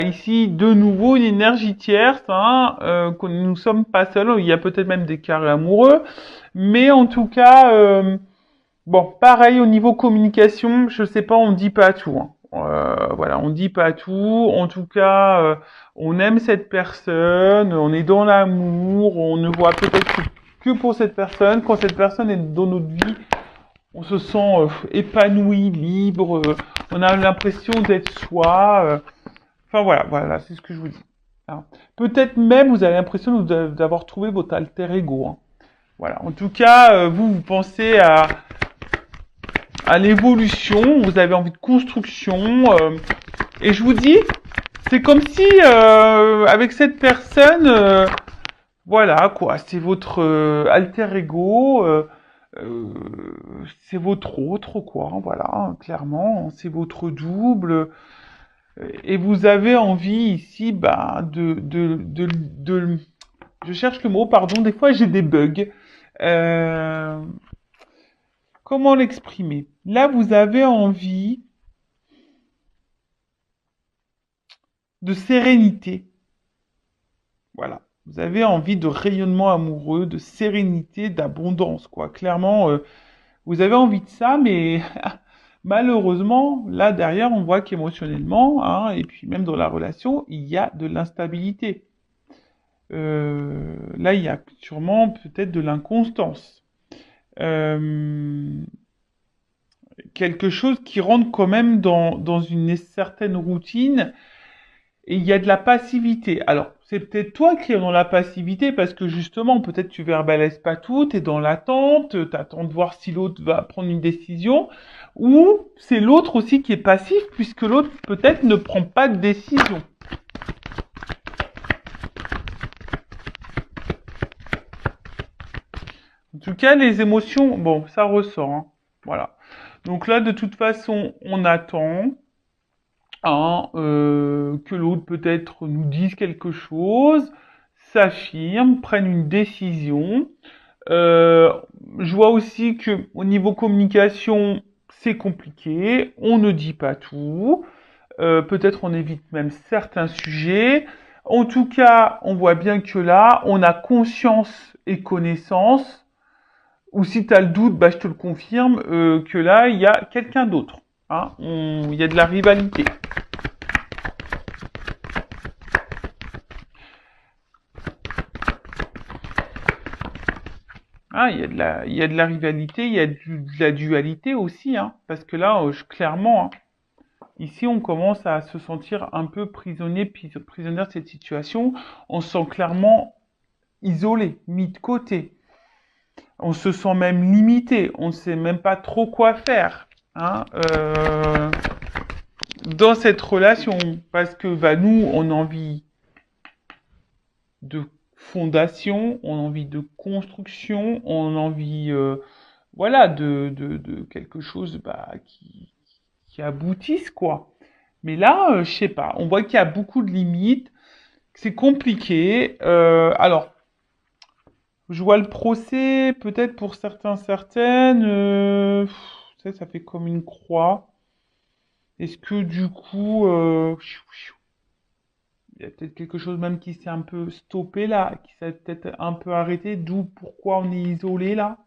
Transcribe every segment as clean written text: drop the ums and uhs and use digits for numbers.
ici de nouveau une énergie tierce, hein, que nous ne sommes pas seuls. Il y a peut-être même des carrés amoureux, mais en tout cas, bon, pareil au niveau communication, je sais pas, on dit pas tout. Hein. Voilà, on dit pas tout. En tout cas, on aime cette personne, on est dans l'amour, on ne voit peut-être que pour cette personne. Quand cette personne est dans notre vie, on se sent épanoui, libre. On a l'impression d'être soi. Enfin voilà, voilà, c'est ce que je vous dis. Hein. Peut-être même vous avez l'impression d'avoir trouvé votre alter ego. Hein. Voilà. En tout cas, vous pensez à l'évolution, vous avez envie de construction. Et je vous dis, c'est comme si avec cette personne, voilà quoi, c'est votre alter ego. Euh, c'est votre autre quoi, voilà, hein, clairement, c'est votre double. Et vous avez envie ici, bah, je cherche le mot, pardon, des fois j'ai des bugs. Euh, comment l'exprimer? Là, vous avez envie de sérénité. Voilà. Vous avez envie de rayonnement amoureux, de sérénité, d'abondance, quoi. Clairement, vous avez envie de ça, mais malheureusement, là derrière, on voit qu'émotionnellement, hein, et puis même dans la relation, il y a de l'instabilité. Là, il y a sûrement peut-être de l'inconstance. Euh, quelque chose qui rentre quand même dans une certaine routine et il y a de la passivité. Alors, c'est peut-être toi qui es dans la passivité parce que justement, peut-être tu verbalises pas tout, tu es dans l'attente, tu attends de voir si l'autre va prendre une décision ou c'est l'autre aussi qui est passif puisque l'autre peut-être ne prend pas de décision. En tout cas, les émotions, bon, ça ressort. Hein. Voilà. Donc là, de toute façon, on attend hein, que l'autre peut-être nous dise quelque chose, s'affirme, prenne une décision. Euh, je vois aussi que au niveau communication, c'est compliqué. On ne dit pas tout. Peut-être on évite même certains sujets. En tout cas, on voit bien que là, on a conscience et connaissance ou si tu as le doute, bah, je te le confirme, que là, il y a quelqu'un d'autre. Hein. Il y a de la rivalité. Ah, il y a de la rivalité, il y a de la dualité aussi, hein, parce que là, clairement, hein, ici, on commence à se sentir un peu prisonnière de cette situation. On se sent clairement isolé, mis de côté. On se sent même limité. On ne sait même pas trop quoi faire. Hein, dans cette relation, parce que bah, nous, on a envie de fondation, on a envie de construction, on a envie, voilà, de quelque chose bah, qui aboutisse, quoi. Mais là, je sais pas, on voit qu'il y a beaucoup de limites, que c'est compliqué. Alors, je vois le procès, peut-être pour certains, certaines, ça fait comme une croix. Est-ce que du coup, il y a peut-être quelque chose même qui s'est un peu stoppé là, qui s'est peut-être un peu arrêté, d'où pourquoi on est isolé là.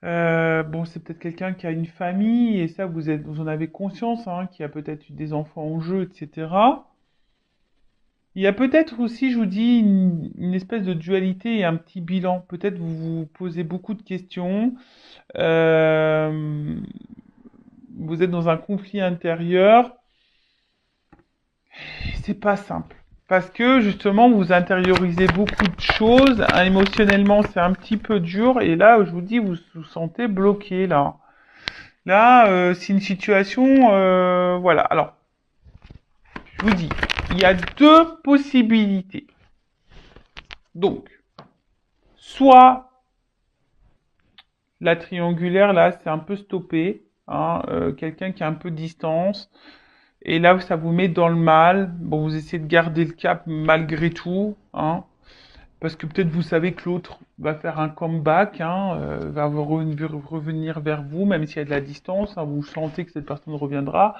Bon, c'est peut-être quelqu'un qui a une famille et ça vous en avez conscience, hein, qui a peut-être eu des enfants en jeu, etc. Il y a peut-être aussi, je vous dis, une espèce de dualité et un petit bilan. Peut-être vous vous posez beaucoup de questions. Euh, vous êtes dans un conflit intérieur. C'est pas simple. Parce que justement, vous intériorisez beaucoup de choses. Hein, émotionnellement, c'est un petit peu dur. Et là, je vous dis, vous vous sentez bloqué là. Là, c'est une situation, voilà. Alors, je vous dis, il y a deux possibilités. Donc, soit la triangulaire là, c'est un peu stoppé, hein, quelqu'un qui a un peu de distance. Et là, ça vous met dans le mal. Bon, vous essayez de garder le cap malgré tout, hein. Parce que peut-être vous savez que l'autre va faire un comeback, hein, va revenir vers vous, même s'il y a de la distance, hein, vous sentez que cette personne reviendra.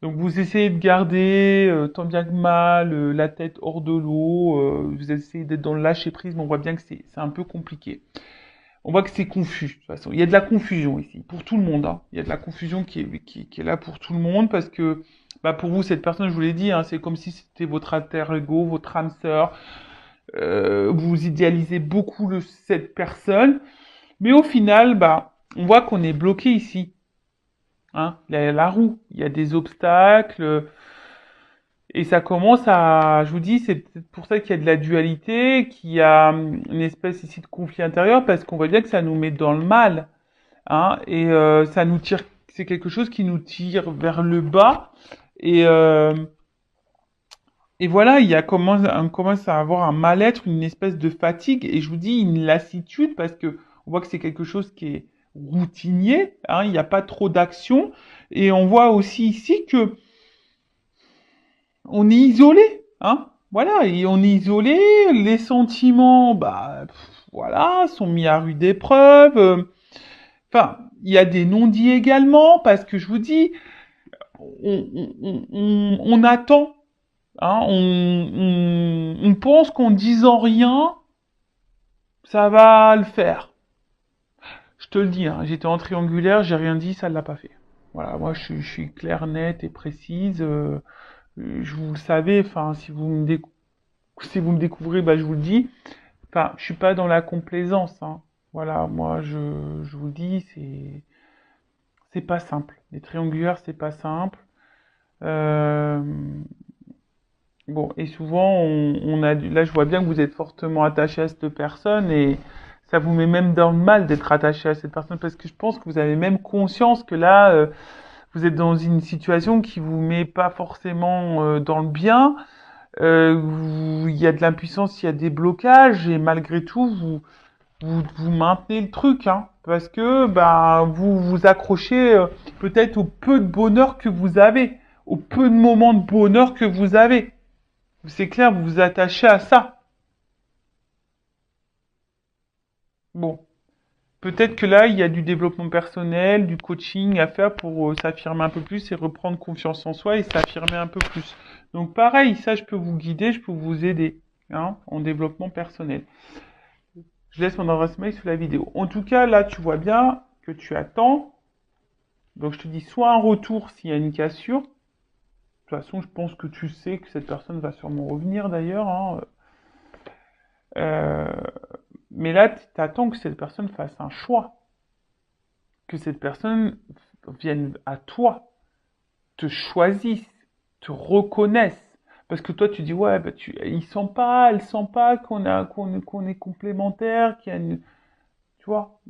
Donc vous essayez de garder tant bien que mal la tête hors de l'eau, vous essayez d'être dans le lâcher prise, mais on voit bien que c'est un peu compliqué. On voit que c'est confus, de toute façon. Il y a de la confusion ici, pour tout le monde. Hein. Il y a de la confusion qui est là pour tout le monde, parce que bah, pour vous, cette personne, je vous l'ai dit, hein, c'est comme si c'était votre alter ego, votre âme sœur. Vous idéalisez beaucoup cette personne, mais au final, bah, on voit qu'on est bloqué ici. Hein. Il y a la roue, il y a des obstacles, et ça commence à, je vous dis, c'est peut-être pour ça qu'il y a de la dualité, qu'il y a une espèce ici de conflit intérieur, parce qu'on voit bien que ça nous met dans le mal, hein, et ça nous tire, c'est quelque chose qui nous tire vers le bas, et et voilà, on commence à avoir un mal-être, une espèce de fatigue, et je vous dis une lassitude, parce que on voit que c'est quelque chose qui est routinier, hein, il n'y a pas trop d'action, et on voit aussi ici que on est isolé, hein. Voilà, et on est isolé, les sentiments, bah, voilà, sont mis à rude épreuve. Enfin, il y a des non-dits également, parce que je vous dis, on attend, hein, on pense qu'en disant rien, ça va le faire. Je te le dis, hein, j'étais en triangulaire, j'ai rien dit, ça ne l'a pas fait. Voilà, moi je suis claire, nette et précise. Je vous le savez, enfin, si vous me découvrez, bah, je vous le dis. Enfin, je suis pas dans la complaisance, hein. Voilà, moi, je vous le dis, c'est pas simple. Les triangulaires, c'est pas simple. Euh, bon, et souvent, là, je vois bien que vous êtes fortement attaché à cette personne et ça vous met même dans le mal d'être attaché à cette personne parce que je pense que vous avez même conscience que là, vous êtes dans une situation qui vous met pas forcément dans le bien. Il y a de l'impuissance, il y a des blocages, et malgré tout, vous maintenez le truc, hein, parce que bah, vous vous accrochez peut-être au peu de bonheur que vous avez, au peu de moments de bonheur que vous avez. C'est clair, vous vous attachez à ça. Bon, peut-être que là, il y a du développement personnel, du coaching à faire pour s'affirmer un peu plus et reprendre confiance en soi et s'affirmer un peu plus. Donc pareil, ça, je peux vous guider, je peux vous aider, hein, en développement personnel. Je laisse mon adresse mail sous la vidéo. En tout cas, là, tu vois bien que tu attends. Donc, je te dis soit un retour s'il y a une cassure. De toute façon, je pense que tu sais que cette personne va sûrement revenir d'ailleurs. Hein. Euh, mais là, tu attends que cette personne fasse un choix. Que cette personne vienne à toi, te choisisse, te reconnaisse. Parce que toi, tu dis, ouais, bah, elle sent pas qu'on est complémentaires, qu'il y a une, tu vois,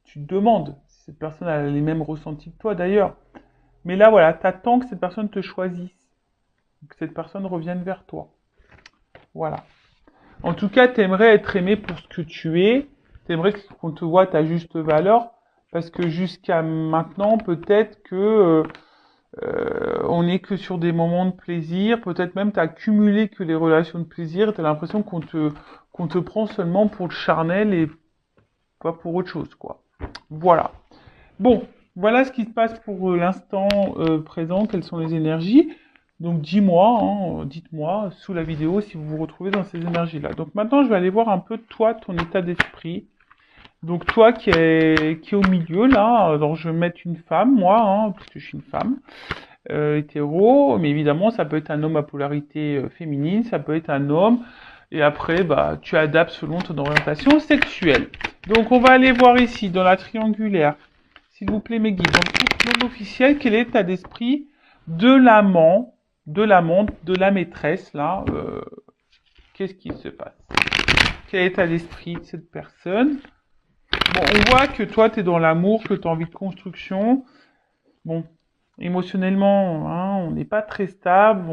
tu te demandes si cette personne a les mêmes ressentis que toi d'ailleurs. Mais là, voilà, t'attends que cette personne te choisisse, que cette personne revienne vers toi. Voilà. En tout cas, t'aimerais être aimé pour ce que tu es. T'aimerais qu'on te voit à ta juste valeur. Parce que jusqu'à maintenant, peut-être que on n'est que sur des moments de plaisir. Peut-être même t'as accumulé que les relations de plaisir. T'as l'impression qu'on te prend seulement pour le charnel et pas pour autre chose, quoi. Voilà. Bon, voilà ce qui se passe pour l'instant présent, quelles sont les énergies. Donc dis-moi, hein, dites-moi sous la vidéo si vous vous retrouvez dans ces énergies-là. Donc maintenant, je vais aller voir un peu toi, ton état d'esprit. Donc toi qui est au milieu là, alors je vais mettre une femme, moi, hein, parce que je suis une femme, hétéro, mais évidemment ça peut être un homme à polarité féminine, ça peut être un homme, et après bah tu adaptes selon ton orientation sexuelle. Donc on va aller voir ici dans la triangulaire. S'il vous plaît, mes guides. Dans le couple non officiel, quel est l'état d'esprit de l'amant, de l'amante, de la maîtresse, là qu'est-ce qui se passe? Quel est l'état d'esprit de cette personne? Bon, on voit que toi, tu es dans l'amour, que tu as envie de construction. Bon, émotionnellement, hein, on n'est pas très stable,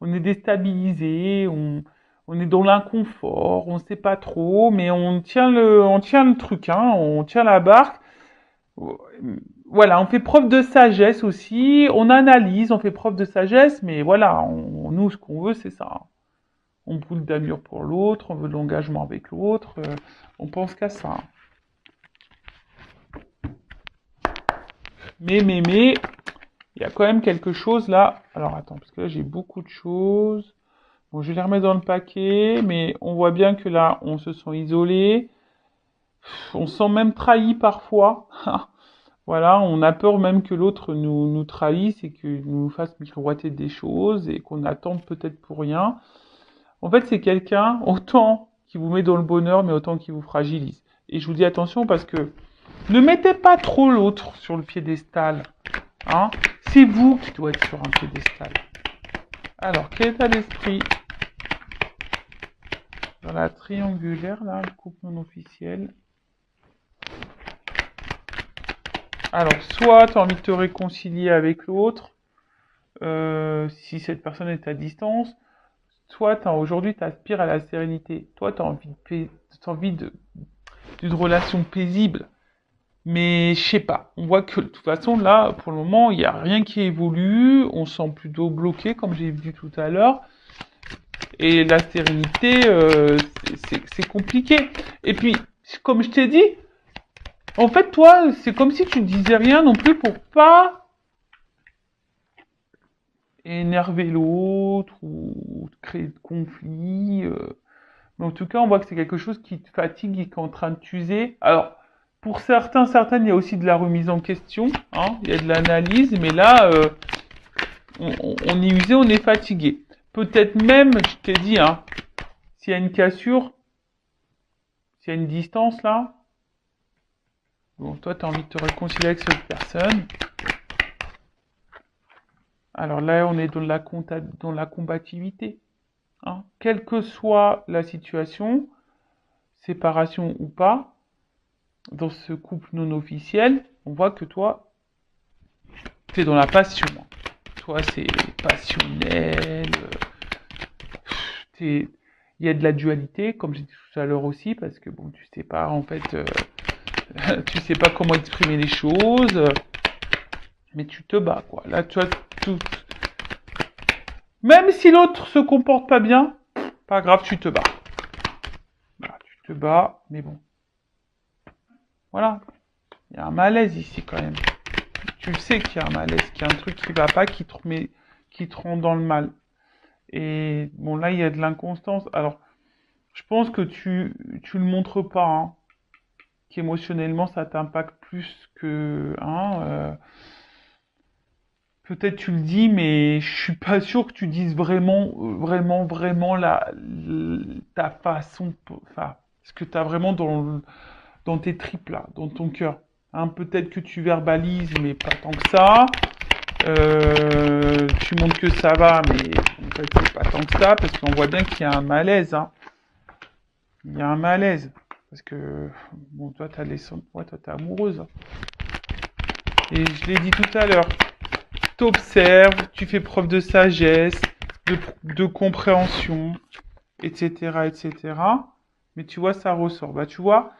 on est déstabilisé, on est dans l'inconfort, on ne sait pas trop, mais on tient le truc, hein, on tient la barque. Voilà, on fait preuve de sagesse aussi, on analyse, on fait preuve de sagesse, mais voilà, nous, ce qu'on veut, c'est ça. On brûle d'amour pour l'autre, on veut de l'engagement avec l'autre, on pense qu'à ça. Mais, il y a quand même quelque chose là. Alors attends, parce que là j'ai beaucoup de choses. Bon, je vais les remettre dans le paquet, mais on voit bien que là, on se sent isolé. On se sent même trahi parfois. Voilà, on a peur même que l'autre nous trahisse et que nous fasse miroiter des choses et qu'on attende peut-être pour rien. En fait, c'est quelqu'un, autant qui vous met dans le bonheur, mais autant qui vous fragilise. Et je vous dis attention parce que ne mettez pas trop l'autre sur le piédestal. Hein. C'est vous qui doit être sur un piédestal. Alors, quel état d'esprit dans la triangulaire, là, le couple non officiel. Alors, soit tu as envie de te réconcilier avec l'autre, si cette personne est à distance, soit aujourd'hui tu aspires à la sérénité. Toi, tu as envie d'une relation paisible. Mais je sais pas, on voit que de toute façon là, pour le moment, il n'y a rien qui évolue, on se sent plutôt bloqué, comme j'ai dit tout à l'heure. Et la sérénité, c'est compliqué. Et puis, comme je t'ai dit, en fait, toi, c'est comme si tu disais rien non plus pour pas énerver l'autre ou créer de conflits. Mais en tout cas, on voit que c'est quelque chose qui te fatigue et qui est en train de t'user. Alors, pour certaines, il y a aussi de la remise en question. Hein, il y a de l'analyse, mais là, on est usé, on est fatigué. Peut-être même, je t'ai dit, hein, s'il y a une cassure, s'il y a une distance là, bon, toi, tu as envie de te réconcilier avec cette personne. Alors là, on est dans la combativité. Hein. Quelle que soit la situation, séparation ou pas, dans ce couple non officiel, on voit que toi, tu es dans la passion. Toi, c'est passionnel. Il y a de la dualité, comme j'ai dit tout à l'heure aussi, parce que bon, tu sais pas, en fait, tu sais pas comment exprimer les choses, mais tu te bats, quoi. Là, tu vois, tout. Même si l'autre se comporte pas bien, pas grave, tu te bats. Voilà, tu te bats, mais bon. Voilà. Il y a un malaise ici, quand même. Tu le sais qu'il y a un malaise, qu'il y a un truc qui va pas, qui te rend dans le mal. Et bon, là, il y a de l'inconstance. Alors, je pense que tu le montres pas, hein, qu'émotionnellement, ça t'impacte plus que, hein, peut-être tu le dis, mais je suis pas sûr que tu dises vraiment ta façon, enfin, ce que tu as vraiment dans tes tripes là, dans ton cœur. Hein, peut-être que tu verbalises, mais pas tant que ça. Tu montres que ça va, mais en fait, c'est pas tant que ça, parce qu'on voit bien qu'il y a un malaise. Hein. Il y a un malaise. Parce que, bon, toi, toi, t'es amoureuse. Hein. Et je l'ai dit tout à l'heure. T'observes, tu fais preuve de sagesse, de compréhension, etc., etc. Mais tu vois, ça ressort. Bah, tu vois,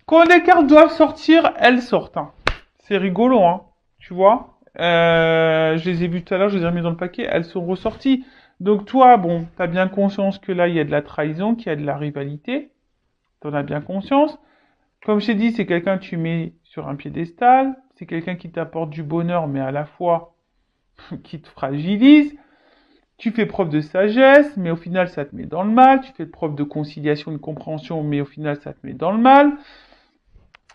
quand les cartes doivent sortir, elles sortent. Hein. C'est rigolo, hein. Tu vois. Je les ai vues tout à l'heure, je les ai remis dans le paquet, elles sont ressorties. Donc toi, bon, t'as bien conscience que là, il y a de la trahison, qu'il y a de la rivalité. T'en as bien conscience. Comme je t'ai dit, c'est quelqu'un que tu mets sur un piédestal. C'est quelqu'un qui t'apporte du bonheur, mais à la fois qui te fragilise. Tu fais preuve de sagesse, mais au final, ça te met dans le mal. Tu fais preuve de conciliation, de compréhension, mais au final, ça te met dans le mal.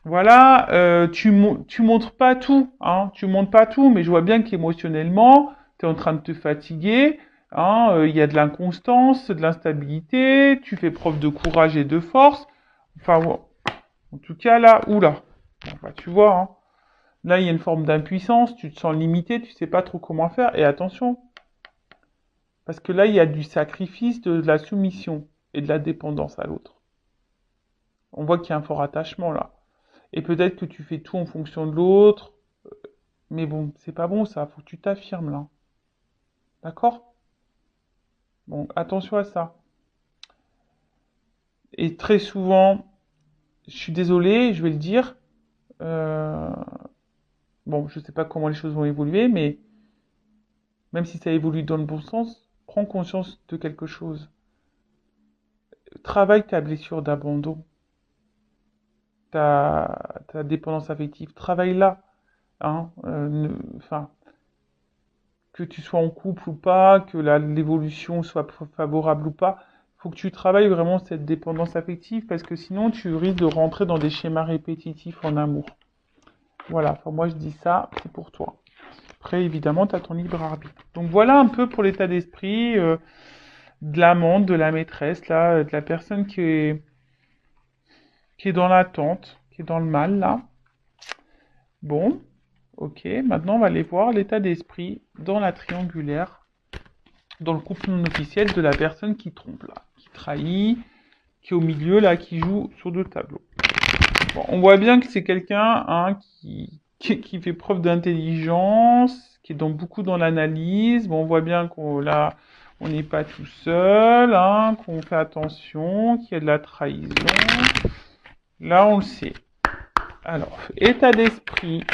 Voilà, tu montres pas tout, hein, tu montres pas tout, mais je vois bien qu'émotionnellement, tu es en train de te fatiguer, hein, il y a de l'inconstance, de l'instabilité, tu fais preuve de courage et de force. Enfin, bon, en tout cas, là, oula, enfin, tu vois, hein, là, il y a une forme d'impuissance, tu te sens limité, tu sais pas trop comment faire, et attention, parce que là, il y a du sacrifice, de la soumission et de la dépendance à l'autre. On voit qu'il y a un fort attachement là. Et peut-être que tu fais tout en fonction de l'autre. Mais bon, c'est pas bon ça, faut que tu t'affirmes là. D'accord? Bon, attention à ça. Et très souvent, je suis désolé, je vais le dire. euh, Bon, je sais pas comment les choses vont évoluer, mais même si ça évolue dans le bon sens, prends conscience de quelque chose. Travaille ta blessure d'abandon, ta dépendance affective. Travaille là. hein, enfin, que tu sois en couple ou pas, que l'évolution soit favorable ou pas, faut que tu travailles vraiment cette dépendance affective parce que sinon tu risques de rentrer dans des schémas répétitifs en amour. Voilà, enfin, moi je dis ça, c'est pour toi. Après, évidemment, tu as ton libre arbitre. Donc voilà un peu pour l'état d'esprit de l'amante, de la maîtresse, là, de la personne qui est dans l'attente, qui est dans le mal, là. Bon, ok, maintenant on va aller voir l'état d'esprit dans la triangulaire, dans le couple non officiel de la personne qui trompe, là, qui trahit, qui est au milieu, là, qui joue sur deux tableaux. Bon, on voit bien que c'est quelqu'un hein, qui fait preuve d'intelligence, qui est beaucoup dans l'analyse. Bon, on voit bien qu'on là, on n'est pas tout seul, hein, qu'on fait attention, qu'il y a de la trahison. Là, on le sait. Alors, état d'esprit.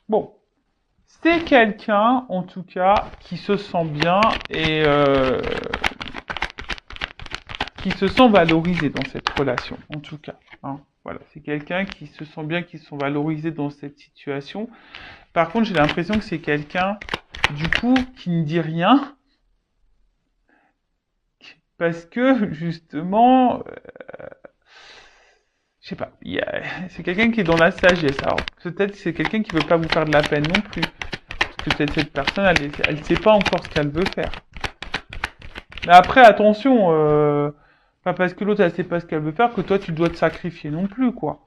Bon, c'est quelqu'un, en tout cas, qui se sent bien et qui se sent valorisé dans cette relation, en tout cas. Hein. Voilà, c'est quelqu'un qui se sent bien, qui se sent valorisé dans cette situation. Par contre, j'ai l'impression que c'est quelqu'un, du coup, qui ne dit rien, parce que, justement, je sais pas, c'est quelqu'un qui est dans la sagesse. Alors, peut-être que c'est quelqu'un qui veut pas vous faire de la peine non plus. Parce que peut-être cette personne, elle sait pas encore ce qu'elle veut faire. Mais après, attention, pas parce que l'autre, elle sait pas ce qu'elle veut faire, que toi, tu dois te sacrifier non plus, quoi.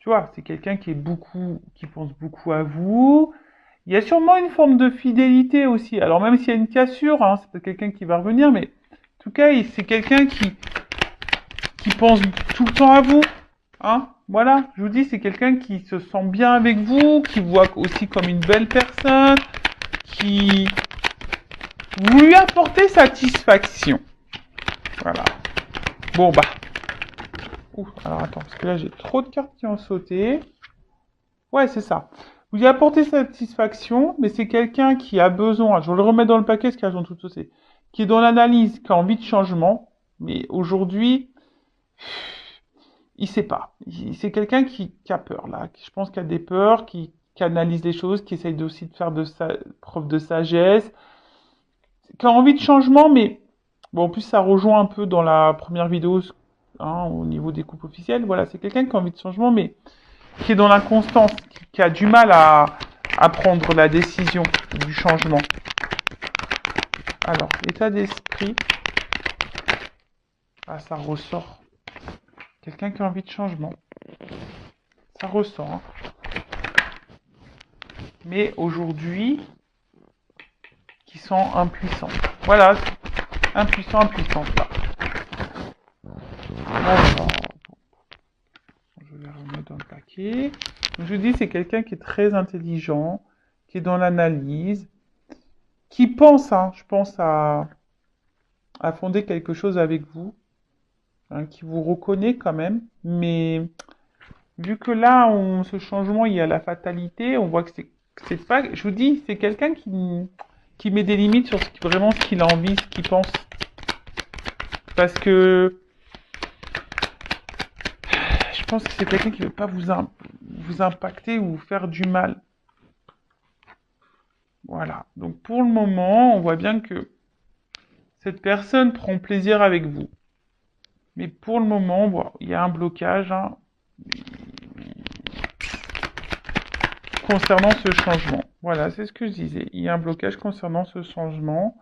Tu vois, c'est quelqu'un qui pense beaucoup à vous. Il y a sûrement une forme de fidélité aussi. Alors même s'il y a une cassure, hein, c'est peut-être quelqu'un qui va revenir, mais en tout cas, c'est quelqu'un qui pense tout le temps à vous. Hein, voilà, je vous dis, c'est quelqu'un qui se sent bien avec vous, qui vous voit aussi comme une belle personne, qui vous lui apportez satisfaction. Voilà. Bon bah. Ouh, alors attends, parce que là j'ai trop de cartes qui ont sauté. Ouais, c'est ça. Vous lui apportez satisfaction, mais c'est quelqu'un qui a besoin, je le remets dans le paquet, ce qu'elles ont tout sauté, qui est dans l'analyse, qui a envie de changement, mais aujourd'hui, il sait pas. C'est quelqu'un qui a peur, là. Je pense qu'il a des peurs, qui analyse les choses, qui essaye aussi de faire preuve de sagesse, qui a envie de changement, mais bon, en plus, ça rejoint un peu dans la première vidéo, hein, au niveau des couples officiels. Voilà, c'est quelqu'un qui a envie de changement, mais qui est dans l'inconstance, qui a du mal à prendre la décision du changement. Alors, état d'esprit. Ah, ça ressort. Quelqu'un qui a envie de changement. Ça ressort. Hein. Mais aujourd'hui, qui sont impuissants. Voilà, impuissant, impuissante là. Alors, je vais remettre dans le paquet. Donc, je vous dis, c'est quelqu'un qui est très intelligent, qui est dans l'analyse, qui pense, hein, je pense, à fonder quelque chose avec vous, hein, qui vous reconnaît quand même, mais vu que là, ce changement, il y a la fatalité, on voit que c'est pas, je vous dis, c'est quelqu'un qui met des limites sur vraiment ce qu'il a envie, ce qu'il pense. Parce que je pense que c'est quelqu'un qui ne veut pas vous impacter ou vous faire du mal. Voilà. Donc pour le moment, on voit bien que cette personne prend plaisir avec vous. Mais pour le moment, voilà, il y a un blocage hein, concernant ce changement. Voilà, c'est ce que je disais. Il y a un blocage concernant ce changement.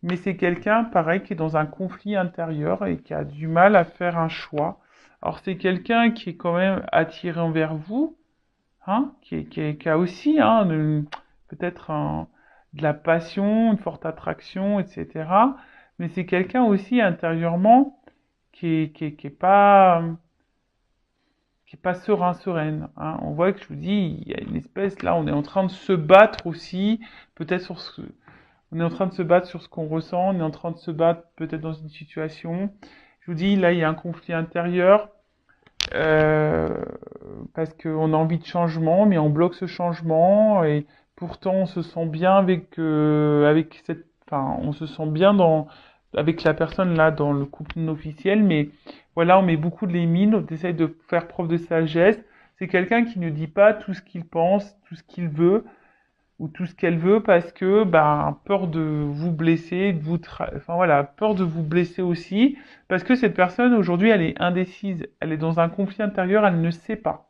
Mais c'est quelqu'un, pareil, qui est dans un conflit intérieur et qui a du mal à faire un choix. Alors c'est quelqu'un qui est quand même attiré envers vous, hein, qui a aussi hein, peut-être de la passion, une forte attraction, etc. Mais c'est quelqu'un aussi intérieurement qui est pas serein, sereine. Hein. On voit que je vous dis, il y a une espèce, là, on est en train de se battre aussi, peut-être on est en train de se battre sur ce qu'on ressent, on est en train de se battre peut-être dans une situation. Je vous dis, là, il y a un conflit intérieur, euh, parce qu'on a envie de changement, mais on bloque ce changement, et pourtant on se sent bien avec cette, enfin, on se sent bien avec la personne là dans le couple non officiel, mais Voilà, on met beaucoup de limites, on essaye de faire preuve de sagesse. C'est quelqu'un qui ne dit pas tout ce qu'il pense, tout ce qu'il veut ou tout ce qu'elle veut parce que peur de vous blesser, enfin voilà, peur de vous blesser aussi parce que cette personne aujourd'hui, elle est indécise, elle est dans un conflit intérieur, elle ne sait pas.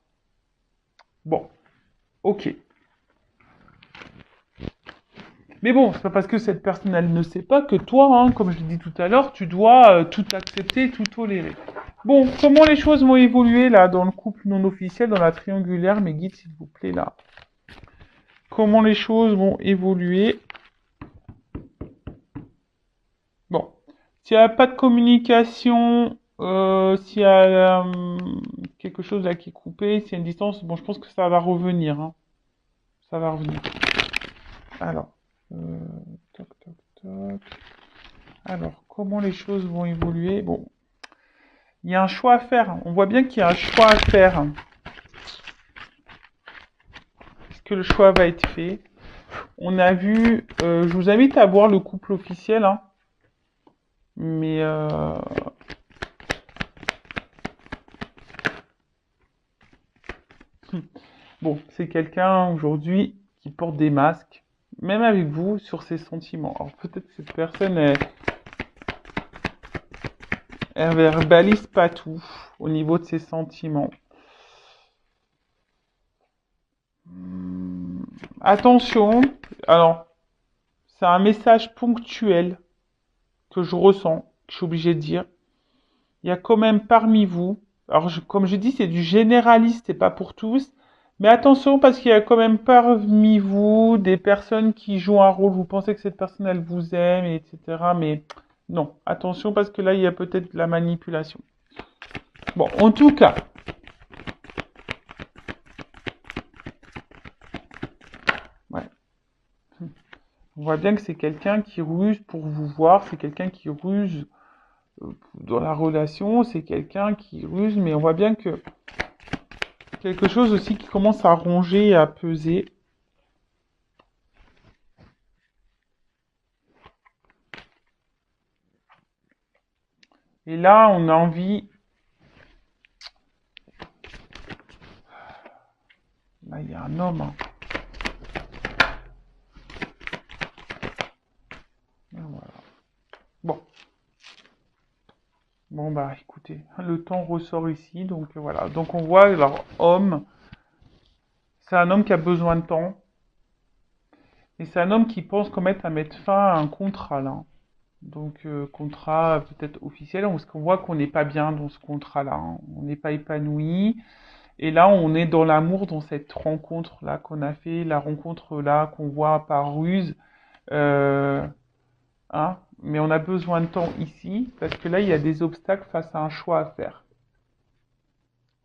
Bon, ok. Mais bon, c'est pas parce que cette personne, elle ne sait pas que toi, hein, comme je l'ai dit tout à l'heure, tu dois tout accepter, tout tolérer. Bon, comment les choses vont évoluer là dans le couple non officiel, dans la triangulaire, mes guides, s'il vous plaît, là. Comment les choses vont évoluer. Bon, s'il n'y a pas de communication, s'il y a quelque chose là qui est coupé, s'il y a une distance, bon, je pense que ça va revenir. Hein. Ça va revenir. Alors, toc, toc, toc. Alors, comment les choses vont évoluer? Bon, il y a un choix à faire. On voit bien qu'il y a un choix à faire. Est-ce que le choix va être fait? On a vu, je vous invite à voir le couple officiel, hein. Mais bon, c'est quelqu'un aujourd'hui qui porte des masques, même avec vous, sur ses sentiments. Alors peut-être que cette personne, elle verbalise pas tout au niveau de ses sentiments. Attention, alors, c'est un message ponctuel que je ressens, que je suis obligé de dire. Il y a quand même parmi vous, alors comme je dis, c'est du généraliste, c'est pas pour tous, mais attention parce qu'il y a quand même parmi vous des personnes qui jouent un rôle, vous pensez que cette personne, elle vous aime, etc. Mais non, attention parce que là, il y a peut-être de la manipulation. Bon, en tout cas, ouais. On voit bien que c'est quelqu'un qui ruse pour vous voir, c'est quelqu'un qui ruse dans la relation, c'est quelqu'un qui ruse, mais on voit bien que quelque chose aussi qui commence à ronger et à peser. Et là, on a envie... Là, il y a un homme. Hein. Voilà. Bon. Bon, bah, écoutez, le temps ressort ici. Donc, voilà. Donc, on voit, alors, homme. C'est un homme qui a besoin de temps. Et c'est un homme qui pense qu'en à mettre fin à un contrat, là. Donc, contrat peut-être officiel, parce qu'on voit qu'on n'est pas bien dans ce contrat-là. Hein. On n'est pas épanoui. Et là, on est dans l'amour, dans cette rencontre-là qu'on a fait, la rencontre-là qu'on voit par ruse. Hein, mais on a besoin de temps ici, parce que là, il y a des obstacles face à un choix à faire.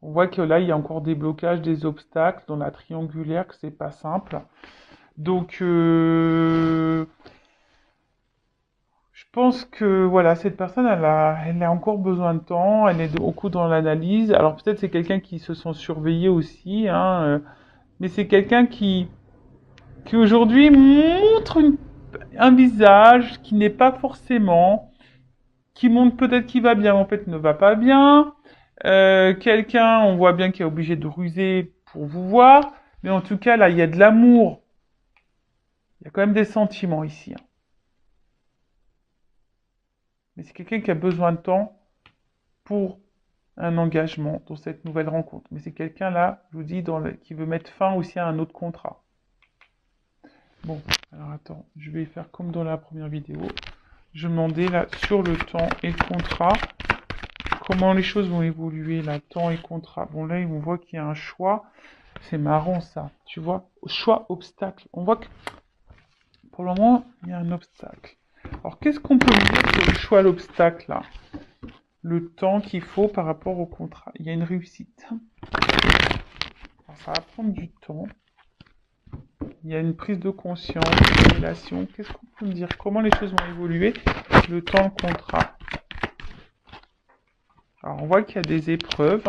On voit que là, il y a encore des blocages, des obstacles dans la triangulaire, que c'est pas simple. Donc, je pense que voilà, cette personne, elle a encore besoin de temps, elle est beaucoup dans l'analyse. Alors peut-être c'est quelqu'un qui se sent surveillé aussi, hein, mais c'est quelqu'un qui aujourd'hui montre un visage qui n'est pas forcément, qui montre peut-être qu'il va bien, mais en fait ne va pas bien. Quelqu'un, on voit bien qu'il est obligé de ruser pour vous voir, mais en tout cas là, il y a de l'amour, il y a quand même des sentiments ici. Hein. Mais c'est quelqu'un qui a besoin de temps pour un engagement dans cette nouvelle rencontre. Mais c'est quelqu'un là, je vous dis, qui veut mettre fin aussi à un autre contrat. Bon, alors attends, je vais faire comme dans la première vidéo. Je demandais là sur le temps et le contrat, comment les choses vont évoluer là, temps et contrat. Bon là, on voit qu'il y a un choix. C'est marrant ça, tu vois. Choix, obstacle. On voit que pour le moment, il y a un obstacle. Alors qu'est-ce qu'on peut dire sur le choix, l'obstacle là? Le temps qu'il faut par rapport au contrat. Il y a une réussite. Alors, ça va prendre du temps. Il y a une prise de conscience, une révélation. Qu'est-ce qu'on peut me dire? Comment les choses vont évoluer? Le temps, le contrat. Alors, on voit qu'il y a des épreuves.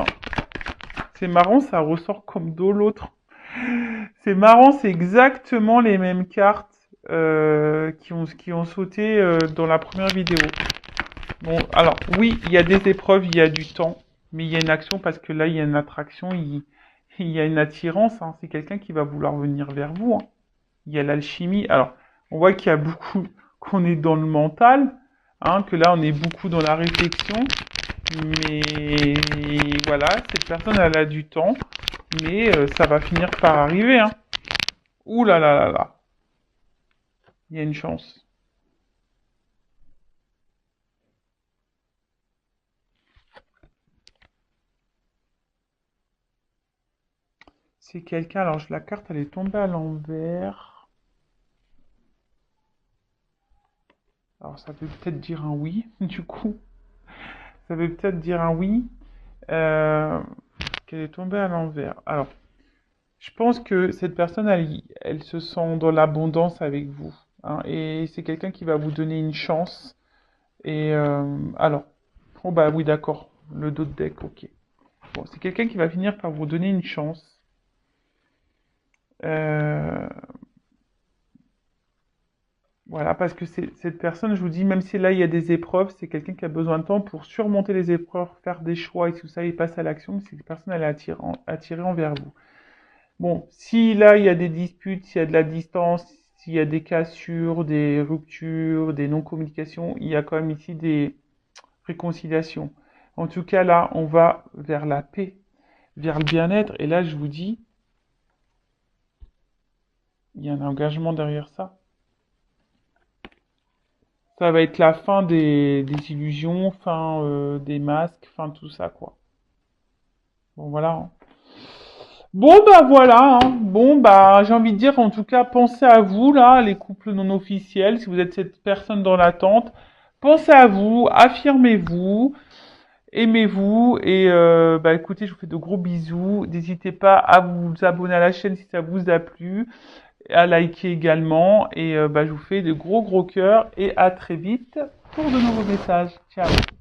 C'est marrant, ça ressort comme d'eau l'autre. C'est marrant, c'est exactement les mêmes cartes qui ont sauté dans la première vidéo. Bon, alors, oui, il y a des épreuves, il y a du temps, mais il y a une action parce que là, il y a une attraction, il y a une attirance, hein. C'est quelqu'un qui va vouloir venir vers vous, hein. Il y a l'alchimie. Alors, on voit qu'il y a beaucoup, qu'on est dans le mental, hein, que là, on est beaucoup dans la réflexion, mais voilà, cette personne, elle a du temps, mais ça va finir par arriver, hein. Ouh là là là là, il y a une chance. C'est quelqu'un, alors la carte, elle est tombée à l'envers. Alors, ça veut peut-être dire un oui, du coup. Ça veut peut-être dire un oui. Euh, Qu'elle est tombée à l'envers. Alors, je pense que cette personne, elle se sent dans l'abondance avec vous, hein, et c'est quelqu'un qui va vous donner une chance. Et alors, oh bah oui, d'accord. Le dos de deck, ok. Bon, c'est quelqu'un qui va finir par vous donner une chance. Euh, Voilà, parce que cette personne, je vous dis, même si là il y a des épreuves, c'est quelqu'un qui a besoin de temps pour surmonter les épreuves, faire des choix et tout ça, et passer à l'action. C'est une personne, elle est attirée envers vous. Bon, si là il y a des disputes, s'il y a de la distance, s'il y a des cassures, des ruptures, des non-communications, il y a quand même ici des réconciliations. En tout cas, là, on va vers la paix, vers le bien-être, et là, je vous dis, il y a un engagement derrière ça. Ça va être la fin des illusions, fin des masques, fin tout ça, quoi. Bon, voilà, hein. Bon, bah voilà, hein. Bon, bah j'ai envie de dire, en tout cas, pensez à vous, là, les couples non officiels, si vous êtes cette personne dans l'attente, pensez à vous, affirmez-vous, aimez-vous, et bah écoutez, je vous fais de gros bisous. N'hésitez pas à vous abonner à la chaîne si ça vous a plu, à liker également, et bah je vous fais de gros gros cœurs, et à très vite pour de nouveaux messages. Ciao!